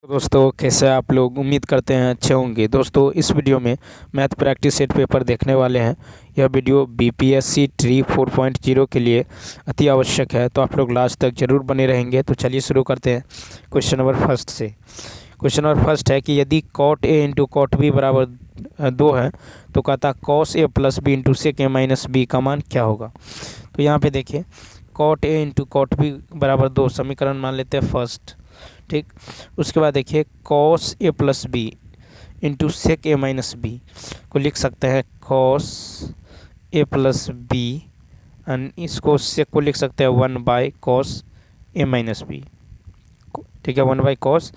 दोस्तों कैसे आप लोग, उम्मीद करते हैं अच्छे होंगे। दोस्तों इस वीडियो में मैथ प्रैक्टिस सेट पेपर देखने वाले हैं। यह वीडियो बीपीएससी ट्री 4.0 के लिए अति आवश्यक है, तो आप लोग लास्ट तक जरूर बने रहेंगे। तो चलिए शुरू करते हैं क्वेश्चन नंबर फर्स्ट से। क्वेश्चन नंबर फर्स्ट है कि यदि cot A into cot B बराबर 2 है तो कहता cos A plus B into sec A minus B का मान क्या होगा। तो यहाँ पे देखिए cot A into cot B बराबर 2 समीकरण मान लेते हैं फर्स्ट, ठीक। उसके बाद देखिए cos A plus B into sec A minus B को लिख सकते हैं cos A plus B, and इसको सेक को लिख सकते हैं 1 by cos A minus B, ठीक है, 1 by cos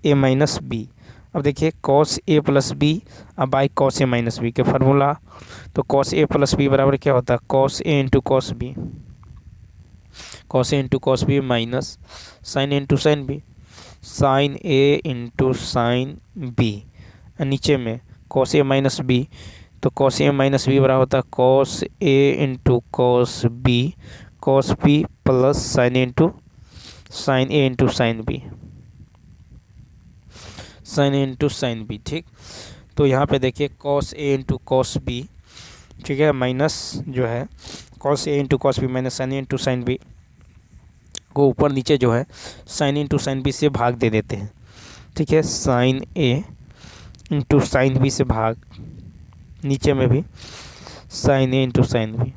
A minus B. अब देखिए कॉस ए प्लस बी अब by cos A minus B के फार्मूला, तो कॉस ए प्लस बी बराबर क्या होता है cos A into cos B, cos A into cos B minus sine A into sine B, sine A into sine B, नीचे में cos A minus B, तो cos A minus B बराबर होता है cos A into cos B, cos B plus sine A into sine A into sine B, sine A into sine B, ठीक। तो यहाँ पे देखिए cos A into cos B, ठीक है, माइनस जो है cos A into cos B minus sine A into sine B को ऊपर नीचे जो है साइन इंटू साइन बी से भाग दे देते हैं, ठीक है, sine A into sine B से भाग, नीचे में भी sine A into sine B,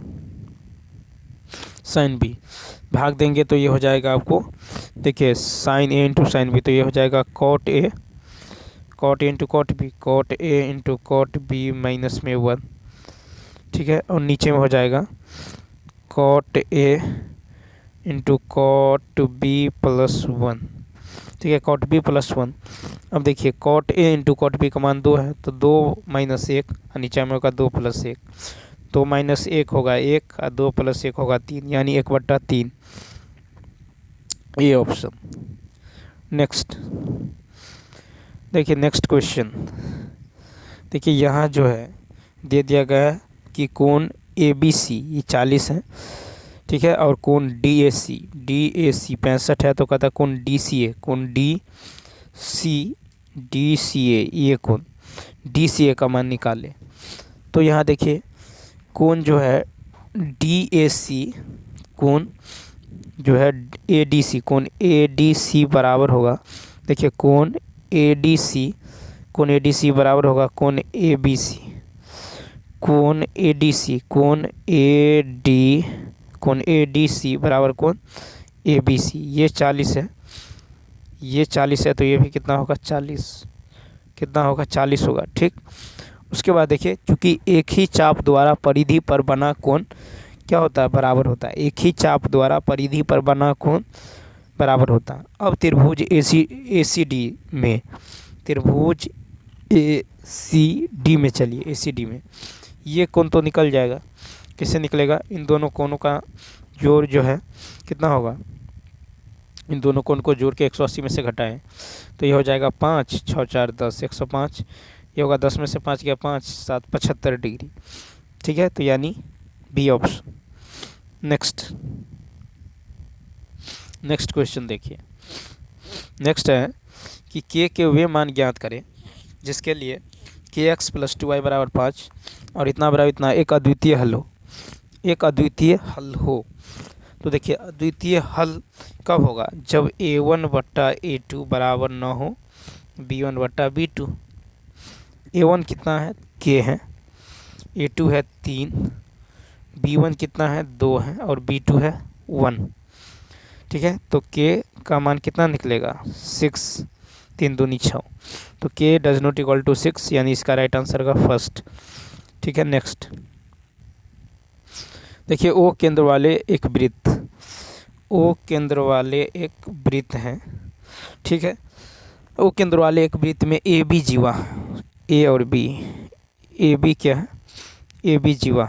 sine B भाग देंगे तो ये हो जाएगा आपको, देखिए sine A into sine B, तो ये हो जाएगा cot A into cot B, cot A into cot B minus में 1, ठीक है, और नीचे में हो जाएगा cot A into cot B plus 1, ठीक है, कॉट बी प्लस 1। अब देखिए cot A into cot B का मान 2 है, तो 2 माइनस 1, नीचे में होगा 2 प्लस 1, 2 माइनस 1 होगा 1 और 2 प्लस 1 होगा 3, यानी 1/3, ये ऑप्शन। नेक्स्ट देखिए नेक्स्ट क्वेश्चन, देखिए यहाँ जो है दे दिया गया है कि कोण ए बी सी ये 40 है, ठीक है, और कोण डी ए सी 65 है, तो कहता है कोण डी सी ए ये कोण डी सी ए का मान निकाले। तो यहाँ देखिए कोण जो है डी ए सी कोण जो है ए डी सी, कोण ए डी सी बराबर होगा, देखिए कोण ए डी सी बराबर होगा कोण ए बी सी, कोण ए डी सी बराबर कोण ए बी सी, ये 40 है, ये 40 है, तो ये भी कितना होगा 40 होगा, ठीक। उसके बाद देखिए चूँकि एक ही चाप द्वारा परिधि पर बना कोण क्या होता है बराबर होता है, एक ही चाप द्वारा परिधि पर बना कोण बराबर होता है। अब त्रिभुज ए सी डी में चलिए ए सी डी में ये कोण तो निकल जाएगा, कैसे निकलेगा, इन दोनों कोणों का जोड़ जो है कितना होगा, इन दोनों कोण को जोड़ के 180 में से घटाएं तो ये हो जाएगा 5 6 4 10 105, ये होगा 10 में से 5 गया 5 7 75 डिग्री, ठीक है, तो यानी बी ऑप्शन। नेक्स्ट क्वेश्चन देखिए, नेक्स्ट है कि के वे मान ज्ञात करें जिसके लिए के एक्स प्लस 2y बराबर 5 और इतना बराबर इतना एक अद्वितीय हल हो। तो देखिए अद्वितीय हल कब होगा, जब a1/a2 बराबर न हो b1/b2। a1 कितना है k है, a2 है 3, b1 कितना है 2 है और b2 है 1, ठीक है, तो k का मान कितना निकलेगा 6, 3 दूनी 6, तो k does not equal to 6, यानी इसका राइट आंसर का फर्स्ट, ठीक है। नेक्स्ट देखिए ओ केंद्र वाले एक वृत्त हैं, ठीक है, ओ केंद्र वाले एक वृत्त में ए बी जीवा, ए और बी, ए बी क्या है ए बी जीवा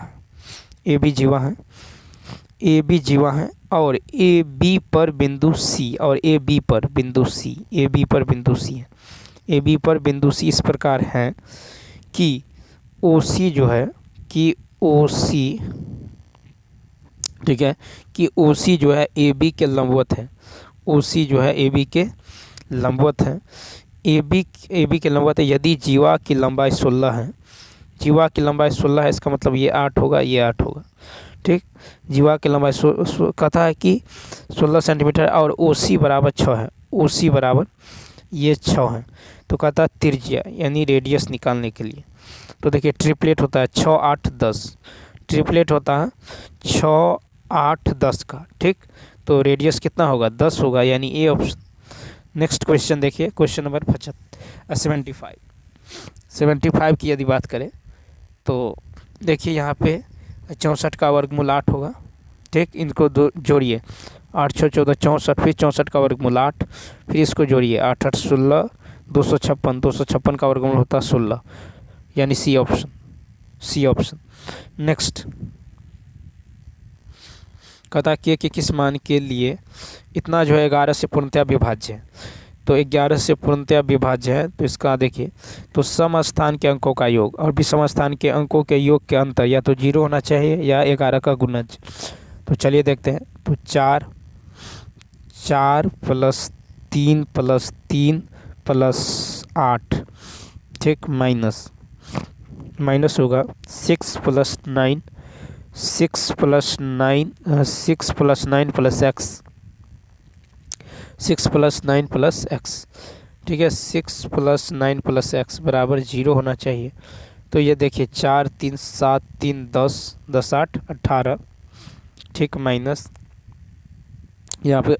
है और ए बी पर बिंदु सी और ए बी पर बिंदु सी इस प्रकार है कि ओ सी जो है ठीक है, कि ओ सी जो है ए बी के लंबवत है, ए बी की लंबाई है। यदि जीवा की लंबाई 16 है, जीवा की लंबाई 16 है, इसका मतलब ये 8 होगा, ये 8 होगा। ठीक, जीवा की लंबाई कहता है कि 16 सेंटीमीटर और OC बराबर 6 है, OC बराबर ये 6 है। तो कहता है त्रिज्या यानी रेडियस निकालने के लिए। तो देखिए ट्रिपलेट होता है 6, 8, 10, ट्रिपलेट होता है 6, 8, 10 का। ठीक, तो रेडियस कितना होगा? 10 होगा, यानी ए ऑप्शन। नेक्स्ट क्वेश्चन देखिए, क्वेश्चन नंबर 75 की यदि बात करें तो देखिए यहाँ पे 64 का वर्गमूल 8 होगा। ठीक, इनको जोड़िए, 8 6 14 64, फिर 64 का वर्गमूल 8, फिर इसको जोड़िए 8 8 16, 256 का वर्गमूल होता है 16, यानी C option, C option. Next कहता कि किस मान के लिए इतना जो है 11 से पूर्णतया विभाज्य है। तो 11 से पूर्णतया विभाज्य है, तो इसका देखिए, तो सम स्थान के अंकों का योग और विषम स्थान के अंकों के योग के अंतर या तो 0 होना चाहिए या 11 का गुणज। तो चलिए देखते हैं। तो 4 + 3 + 3 + 8, ठीक, माइनस होगा 6 + 9 + 9 + x, 6 + 9 + x, ठीक है, 6 + 9 + x बराबर 0 होना चाहिए। तो ये देखिए 4 3 7 3 10 10 8 18, ठीक, माइनस यहाँ पे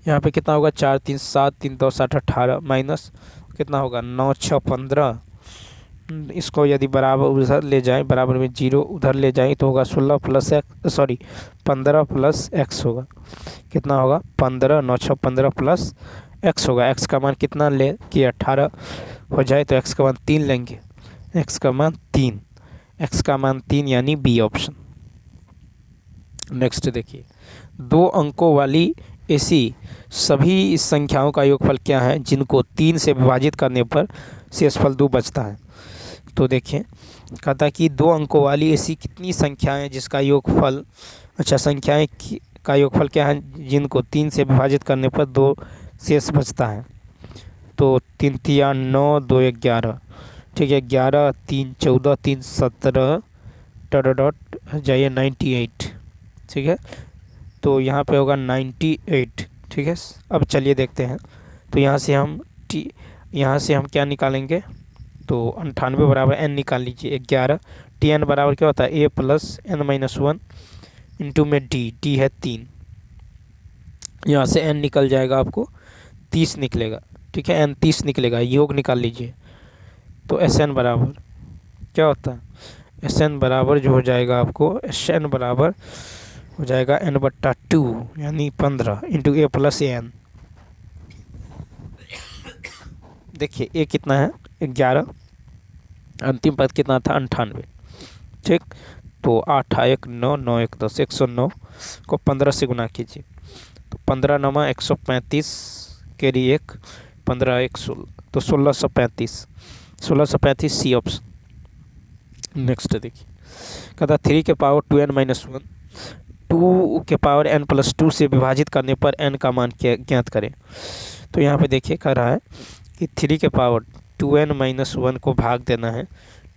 यहाँ पे कितना होगा? 4 3 7 3 10 8 18 माइनस कितना होगा? 9 6 15। इसको यदि बराबर उधर ले जाएं, बराबर में 0 उधर ले जाएं तो होगा 16 + x, 15 + x होगा। कितना होगा? 15, 9 6 15 + x होगा। x का मान कितना ले कि 18 हो जाए, तो x का मान 3 लेंगे, x का मान 3, x का मान 3 यानी बी ऑप्शन। नेक्स्ट देखिए, 2 अंकों वाली ऐसी सभी संख्याओं का योगफल क्या है जिनको 3 से विभाजित करने पर शेषफल 2 बचता है। तो देखिए कहता कि 2 अंकों वाली ऐसी कितनी संख्याएं जिसका योगफल, अच्छा, संख्याएं का योगफल क्या है जिनको 3 से विभाजित करने पर 2 शेष बचता है। तो 3 3 9, 2 11, ठीक है, 11 3 14 3 17 डॉट जाइए 98, ठीक है, तो यहाँ पे होगा 98, ठीक है। अब चलिए देखते हैं। तो यहाँ से हम क्या निकालेंगे? तो 98 बराबर n निकाल लीजिए, 11 Tn बराबर क्या होता है? a + n - 1 इंटू में d है 3, यहाँ से n निकल जाएगा, आपको 30 निकलेगा, ठीक है, n 30 निकलेगा, योग निकाल लीजिए। तो Sn बराबर क्या होता है? Sn बराबर जो हो जाएगा आपको, Sn बराबर हो जाएगा n/2 यानी 15 इंटू a + n। देखिए a कितना है? 11, अंतिम पद कितना था? 98, ठीक। तो 8 1 9 9 1 10, 109 को 15 से गुना कीजिए, तो 15 9 135 के लिए 1, 15 1 16, तो 1635 सी ऑप्शन। नेक्स्ट देखिए, कहता 3 के पावर 2n - 1 2 के पावर n + 2 से विभाजित करने पर n का मान ज्ञात करें। तो यहाँ पे देखिए कह रहा है कि 3 के पावर 2n - 1 को भाग देना है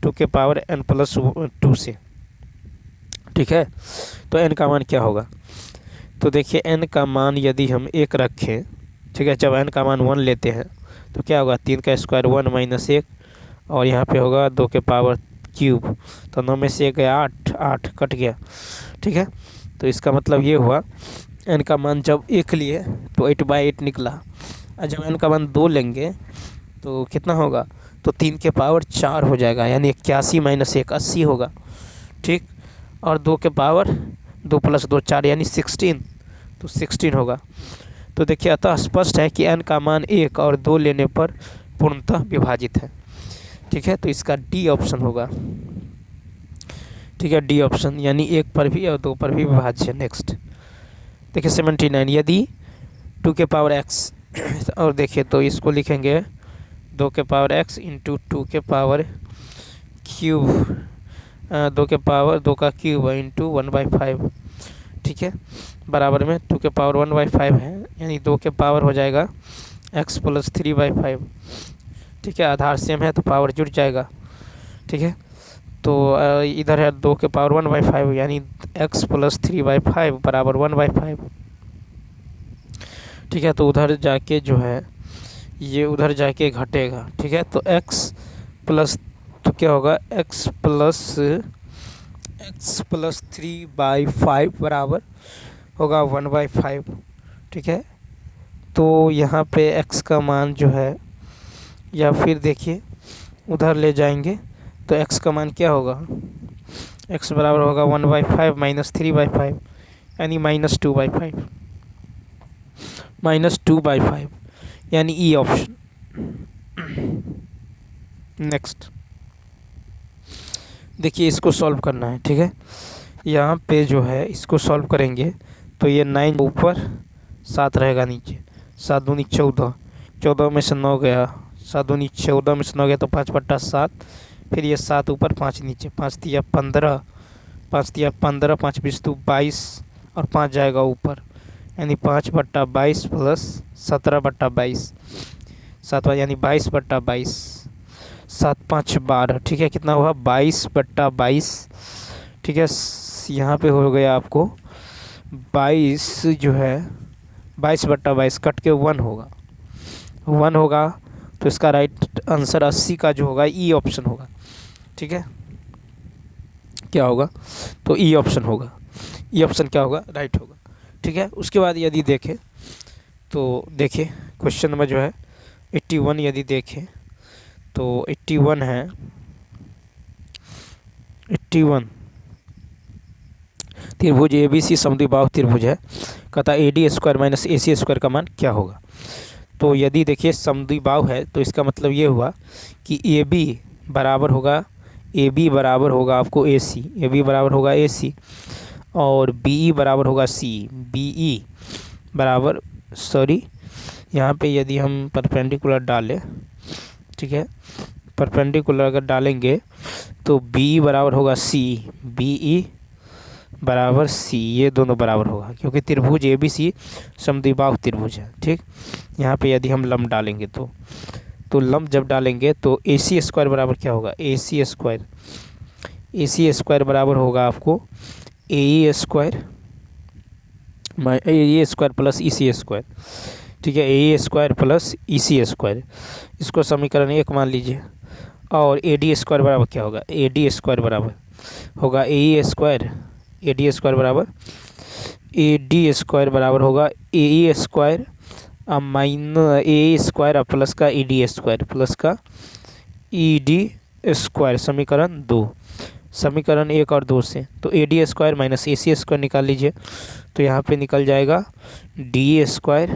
2 के पावर n + 2 से, ठीक है। तो n का मान क्या होगा? तो देखिए n का मान यदि हम 1 रखें, ठीक है, जब n का मान 1 लेते हैं तो क्या होगा? 3 का स्क्वायर 1 - 1, और यहाँ पे होगा 2 के पावर क्यूब, तो 9 में से 1 गया 8, 8 कट गया, ठीक है। तो इसका मतलब ये हुआ n का मान जब 1 लिए तो 8/8 निकला, और जब n का मान 2 लेंगे तो कितना होगा? तो 3 के पावर 4 हो जाएगा, यानी 81 - 1 80 होगा, ठीक। और 2 के पावर 2 + 2 4 यानी 16, तो 16 होगा। तो देखिए अतः स्पष्ट है कि n का मान 1 और 2 लेने पर पूर्णतः विभाजित है, ठीक है। तो इसका डी ऑप्शन होगा, ठीक है, डी ऑप्शन, यानी 1 पर भी और 2 पर भी विभाज्य है। नेक्स्ट देखिए 79, यदि 2 के पावर x और देखिए तो इसको लिखेंगे 2 के पावर x इंटू 2 के पावर क्यूब, 2 के पावर 2 का क्यूब इंटू 1/5, ठीक है, बराबर में 2 के पावर 1/5 है, यानी 2 के पावर हो जाएगा एक्स प्लस 3/5, ठीक है। आधार सेम है तो पावर जुड़ जाएगा, ठीक है। तो इधर है 2 के पावर 1/5, यानी एक्स प्लस 3/5 बराबर 1/5, ठीक है। तो उधर जाके जो है ये उधर जाके घटेगा, ठीक है। तो एक्स प्लस, तो क्या होगा, एक्स प्लस 3/5 बराबर होगा 1/5, ठीक है। तो यहाँ पे x का मान जो है, या फिर देखिए उधर ले जाएंगे तो x का मान क्या होगा, x बराबर होगा 1/5 माइनस 3/5, यानी -2/5, -2/5, यानी ई ऑप्शन। नेक्स्ट देखिए इसको सॉल्व करना है, ठीक है। यहाँ पे जो है इसको सॉल्व करेंगे तो ये 9 ऊपर 7 रहेगा नीचे, 7 दूनी 14, 14 में से 9 गया, 7 दूनी 14 में से 9 गया तो 5/7, फिर ये 7 ऊपर 5 नीचे, 5 तिया 15, 5 तिया 15, 5 बीस 22 और 5 जाएगा ऊपर, यानी 5/22 प्लस 17/22, 7 यानी 22/22, 7 5 12, ठीक है। कितना हुआ 22/22, ठीक है। यहाँ पे हो गया आपको 22 जो है 22/22 कट के 1 होगा, 1 होगा तो इसका राइट आंसर 80 का जो होगा ई ऑप्शन होगा, ठीक है। क्या होगा, तो ई ऑप्शन होगा, ई ऑप्शन क्या होगा, राइट होगा, ठीक है। उसके बाद यदि देखें तो देखिए क्वेश्चन नंबर जो है 81, यदि देखें तो 81 है, 81 त्रिभुज ABC समद्विबाहु त्रिभुज है, कहता AD² माइनस AC² का मान क्या होगा। तो यदि देखिए समद्विबाहु है तो इसका मतलब ये हुआ कि AB बराबर होगा आपको AC, AB बराबर होगा AC, और BE बराबर होगा C, BE बराबर, सॉरी यहाँ पे यदि हम परपेंडिकुलर डालें, ठीक है, परपेंडिकुलर अगर डालेंगे तो BE बराबर होगा C, BE बराबर C, ये दोनों बराबर होगा क्योंकि त्रिभुज ABC समद्विबाहु त्रिभुज है, ठीक। यहाँ पे यदि हम लंब डालेंगे तो लंब जब डालेंगे तो AC² बराबर क्या होगा, AC² बराबर होगा आपको AE² प्लस EC², ठीक है। AE² प्लस EC², इसको समीकरण 1 मान लीजिए। और AD² बराबर क्या होगा, AD² बराबर होगा AE², AD² बराबर होगा AE² माइनस AE² प्लस का ED² प्लस का ED², समीकरण 2, समीकरण 1 और 2 से। तो AD² माइनस AC² निकाल लीजिए तो यहाँ पे निकल जाएगा DE²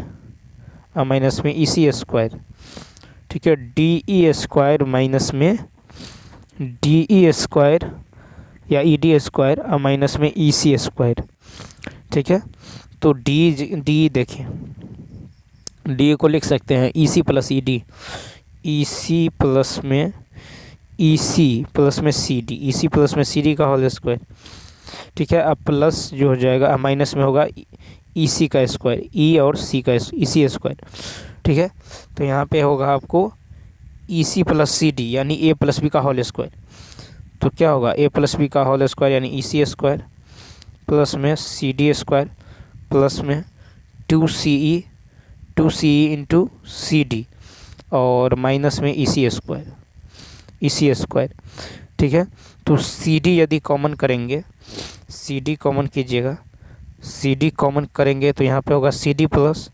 माइनस में EC², ठीक है। DE² माइनस में DE² या ED² माइनस में EC², ठीक है। तो डी देखें, डी को लिख सकते हैं EC plus ED, EC plus में CD, EC प्लस में CD का होल स्क्वायर, ठीक है। अब प्लस जो हो जाएगा माइनस में होगा EC का स्क्वायर, E और C का EC², ठीक है। तो यहाँ पे होगा आपको EC प्लस CD यानी A प्लस B का होल स्क्वायर, तो क्या होगा A प्लस B का होल स्क्वायर यानी EC² प्लस में CD² प्लस में 2CE इंटू CD और माइनस में EC², ठीक है। तो CD यदि कॉमन करेंगे, CD कॉमन कीजिएगा, CD कॉमन करेंगे तो यहाँ पे होगा CD प्लस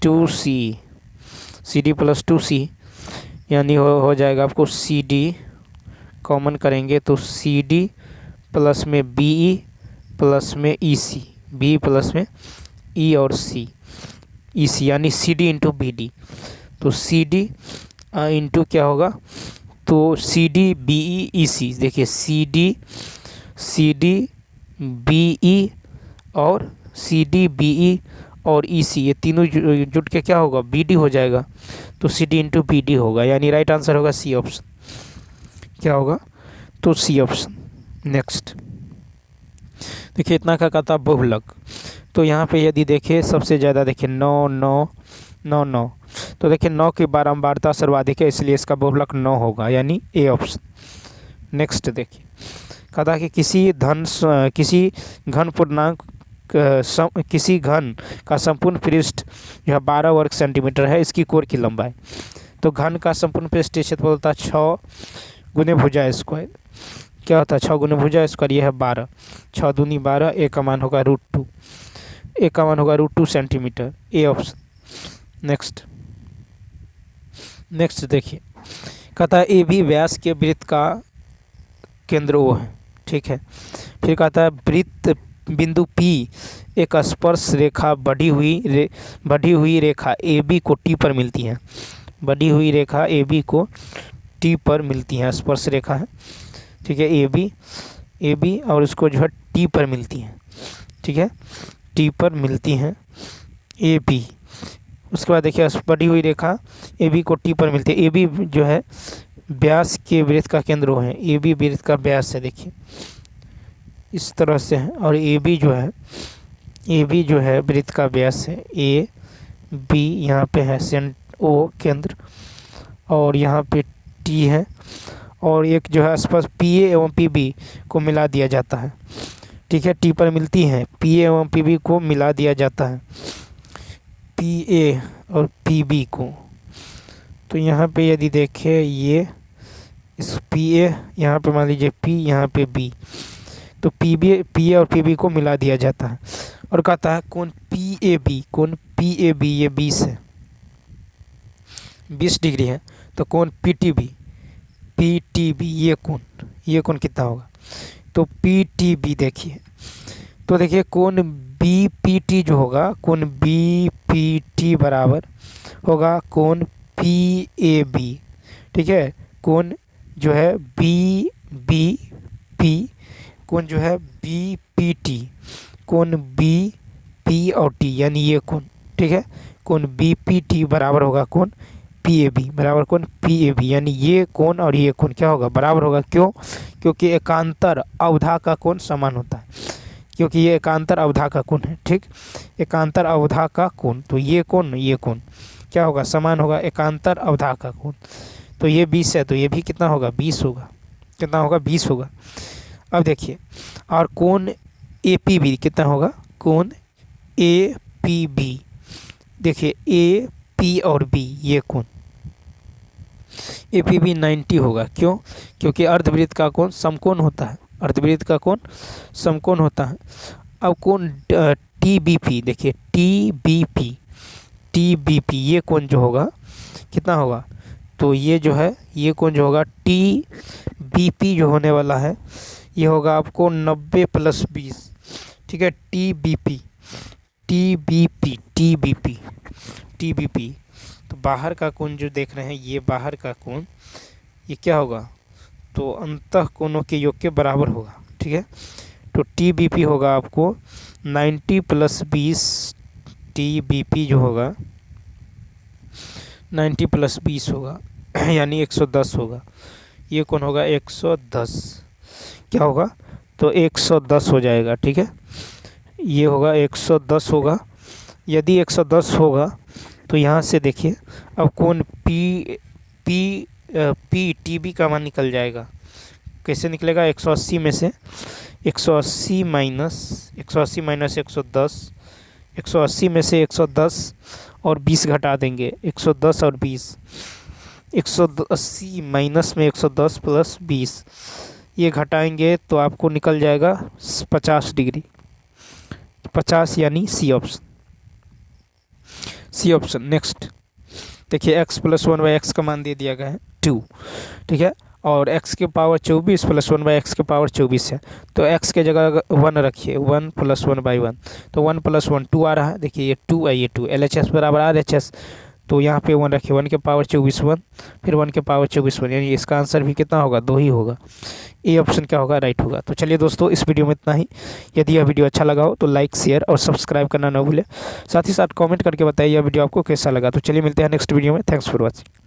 2C, यानी हो जाएगा आपको CD कॉमन करेंगे तो CD प्लस में BE प्लस में EC, BE प्लस में E और C, EC यानी CD इंटू BD, तो CD इंटू क्या होगा, तो CD BE EC, देखिए CD BE और CD BE और EC ये तीनों जुट के क्या होगा BD हो जाएगा, तो CD इंटू BD होगा, यानी राइट आंसर होगा C ऑप्शन। क्या होगा, तो C ऑप्शन। नेक्स्ट देखिए इतना का कहता बहुलक, तो यहाँ पे यदि देखें सबसे ज़्यादा देखिए 9 9 9 9, तो देखिए 9 की बारंबारता सर्वाधिक है, इसलिए इसका बहुलक 9 होगा, यानी ए ऑप्शन। नेक्स्ट देखिए, कहता है कि किसी घन पूर्णांक किसी घन का संपूर्ण पृष्ठ यह 12 वर्ग सेंटीमीटर है, इसकी कोर की लंबाई। तो घन का संपूर्ण पृष्ठ क्षेत्रफल होता है 6 गुने भुजा स्क्वायर। क्या होता है 6 गुने भुजा स्क्वायर, यह है 12, 6 दूनी 12, ए का मान होगा √2, ए का मान होगा √2 सेंटीमीटर, ए ऑप्शन। नेक्स्ट देखिए, कहता है ए बी व्यास के वृत्त का केंद्र O है, ठीक है। फिर कहता है वृत्त बिंदु P एक स्पर्श रेखा बढ़ी हुई रेखा AB को T पर मिलती है। बढ़ी हुई रेखा AB को T पर मिलती है, स्पर्श रेखा है, ठीक है। AB और उसको जो है T पर मिलती है, ठीक है, T पर मिलती हैं AB। उसके बाद देखिए बढ़ी हुई रेखा AB को T पर मिलती है। AB जो है व्यास के वृत्त का केंद्र है, AB वृत्त का व्यास है, देखिए इस तरह से है। और AB जो है वृत्त का व्यास है, AB यहाँ पे है O केंद्र, और यहाँ पे T है, और एक जो है स्पर्श PA एवं PB को मिला दिया जाता है, ठीक है। T पर मिलती हैं, PA एवं PB को मिला दिया जाता है, PA और PB को। तो यहाँ पे यदि देखें ये इस PA यहाँ पे मान लीजिए P, यहाँ पे B, तो PA और PB को मिला दिया जाता है। और कहता है कोण PAB ये 20 है, 20 डिग्री है। तो कोण PTB ये कोण कितना होगा, तो PTB देखिए, तो देखिए कोण BPT जो होगा, कोण BPT बराबर होगा कोण PAB, ठीक है। कोण जो है BBP, कोण जो है BPT, कोण BP और T यानी ये कोण, ठीक है। कोण BPT बराबर होगा कोण PAB, बराबर कोण PAB, यानी ये कोण और ये कोण क्या होगा, बराबर होगा। क्यों? क्योंकि एकांतर अवधा का कोण समान होता है, क्योंकि ये एकांतर अवधा का कोण है, ठीक, एकांतर अवधा का कोण। तो ये कोण क्या होगा, समान होगा एकांतर अवधा का कोण। तो ये 20 है, तो ये भी कितना होगा, 20 होगा, कितना होगा, 20 होगा। अब देखिए, और कोण APB कितना होगा, कोण APB देखिए AP और B ये कोण APB 90 होगा। क्यों? क्योंकि अर्धवृत्त का कोण समकोण होता है, अर्धवृत्त का कोण समकोण होता है। अब कोण TBP देखिए, TBP ये कोण जो होगा कितना होगा, तो ये जो है ये कोण जो होगा TBP जो होने वाला है ये होगा आपको 90 + 20, ठीक है। TBP तो बाहर का कोण जो देख रहे हैं, ये बाहर का कोण ये क्या होगा, तो अंतः कोणों के योग के बराबर होगा, ठीक है। तो TBP होगा आपको 90 + 20, TBP जो होगा 90 + 20 होगा यानी 110 होगा। ये कोण होगा 110, क्या होगा, तो 110 हो जाएगा, ठीक है। ये होगा 110 होगा। यदि 110 होगा तो यहाँ से देखिए अब कोण PTB का मान निकल जाएगा। कैसे निकलेगा, 180 में से 180 माइनस 110, 180 में से 110 और 20 घटा देंगे, 110 और 20, 180 माइनस में 110 + 20 ये घटाएंगे तो आपको निकल जाएगा 50 डिग्री, 50 यानी सी ऑप्शन। नेक्स्ट देखिए, x + 1/x का मान दे दिया गया है 2, ठीक है। और x के पावर 24 + 1/x के पावर 24 है, तो x के जगह 1 रखिए, 1 + 1/1, तो 1 + 1 2 आ रहा है। देखिए ये 2 है, ये 2, LHS बराबर RHS, तो यहाँ पे 1 रखिए, 1 के पावर 24 1, फिर 1 के पावर 24 1, यानी इसका आंसर भी कितना होगा, 2 ही होगा। ए ऑप्शन क्या होगा, राइट होगा। तो चलिए दोस्तों, इस वीडियो में इतना ही। यदि यह वीडियो अच्छा लगा हो तो लाइक, शेयर और सब्सक्राइब करना ना भूलें। साथ ही साथ कमेंट करके बताइए यह वीडियो आपको कैसा लगा। तो चलिए मिलते हैं नेक्स्ट वीडियो में। Thanks for watching.